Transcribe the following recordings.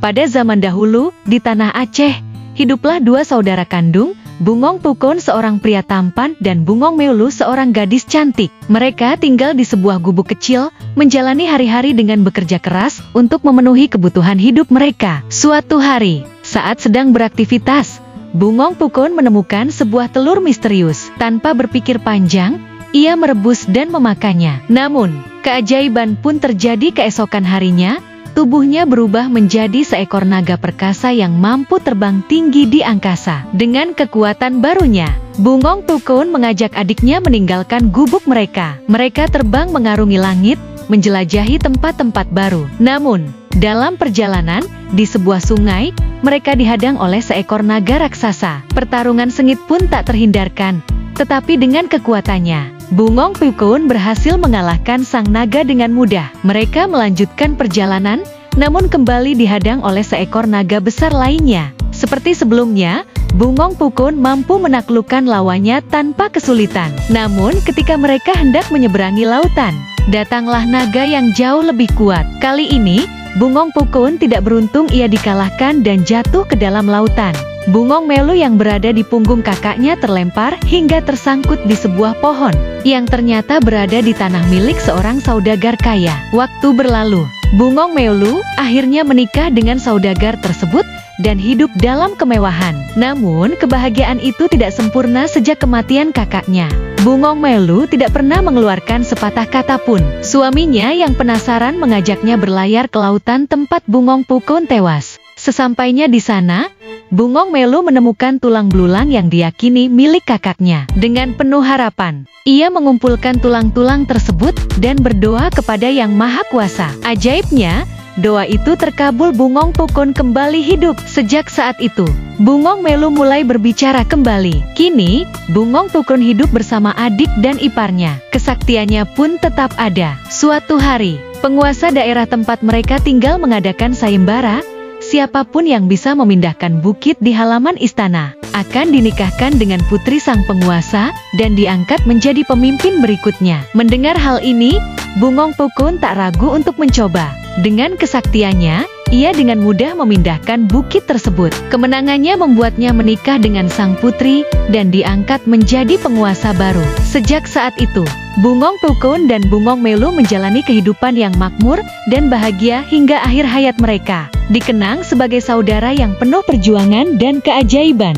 Pada zaman dahulu, di tanah Aceh, hiduplah dua saudara kandung, Bungong Pukon seorang pria tampan dan Bungong Meulu seorang gadis cantik. Mereka tinggal di sebuah gubuk kecil, menjalani hari-hari dengan bekerja keras untuk memenuhi kebutuhan hidup mereka. Suatu hari, saat sedang beraktivitas, Bungong Pukon menemukan sebuah telur misterius. Tanpa berpikir panjang, ia merebus dan memakannya. Namun, keajaiban pun terjadi keesokan harinya. Tubuhnya berubah menjadi seekor naga perkasa yang mampu terbang tinggi di angkasa. Dengan kekuatan barunya, Bungong Pukon mengajak adiknya meninggalkan gubuk mereka. Mereka terbang mengarungi langit, menjelajahi tempat-tempat baru. Namun, dalam perjalanan, di sebuah sungai, mereka dihadang oleh seekor naga raksasa. Pertarungan sengit pun tak terhindarkan, tetapi dengan kekuatannya, Bungong Pukon berhasil mengalahkan sang naga dengan mudah. Mereka melanjutkan perjalanan, namun kembali dihadang oleh seekor naga besar lainnya. Seperti sebelumnya, Bungong Pukon mampu menaklukkan lawannya tanpa kesulitan. Namun ketika mereka hendak menyeberangi lautan, datanglah naga yang jauh lebih kuat. Kali ini, Bungong Pukon tidak beruntung, ia dikalahkan dan jatuh ke dalam lautan. Bungong Meulu yang berada di punggung kakaknya terlempar hingga tersangkut di sebuah pohon, yang ternyata berada di tanah milik seorang saudagar kaya. Waktu berlalu, Bungong Meulu akhirnya menikah dengan saudagar tersebut dan hidup dalam kemewahan. Namun, kebahagiaan itu tidak sempurna sejak kematian kakaknya. Bungong Meulu tidak pernah mengeluarkan sepatah kata pun. Suaminya yang penasaran mengajaknya berlayar ke lautan tempat Bungong Pukon tewas. Sesampainya di sana, Bungong Meulu menemukan tulang belulang yang diyakini milik kakaknya. Dengan penuh harapan, ia mengumpulkan tulang-tulang tersebut dan berdoa kepada Yang Maha Kuasa. Ajaibnya, doa itu terkabul. Bungong Pukon kembali hidup. Sejak saat itu, Bungong Meulu mulai berbicara kembali. Kini, Bungong Pukon hidup bersama adik dan iparnya. Kesaktiannya pun tetap ada. Suatu hari, penguasa daerah tempat mereka tinggal mengadakan sayembara. Siapapun yang bisa memindahkan bukit di halaman istana akan dinikahkan dengan putri sang penguasa dan diangkat menjadi pemimpin berikutnya. Mendengar hal ini, Bungong Pukon tak ragu untuk mencoba. Dengan kesaktiannya, ia dengan mudah memindahkan bukit tersebut. Kemenangannya membuatnya menikah dengan sang putri dan diangkat menjadi penguasa baru. Sejak saat itu, Bungong Pukon dan Bungong Meulu menjalani kehidupan yang makmur dan bahagia hingga akhir hayat mereka. Dikenang sebagai saudara yang penuh perjuangan dan keajaiban.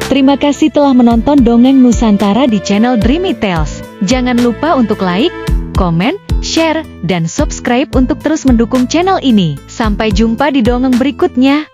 Terima kasih telah menonton Dongeng Nusantara di channel Dreamy Tales. Jangan lupa untuk like, komen, share, dan subscribe untuk terus mendukung channel ini. Sampai jumpa di dongeng berikutnya.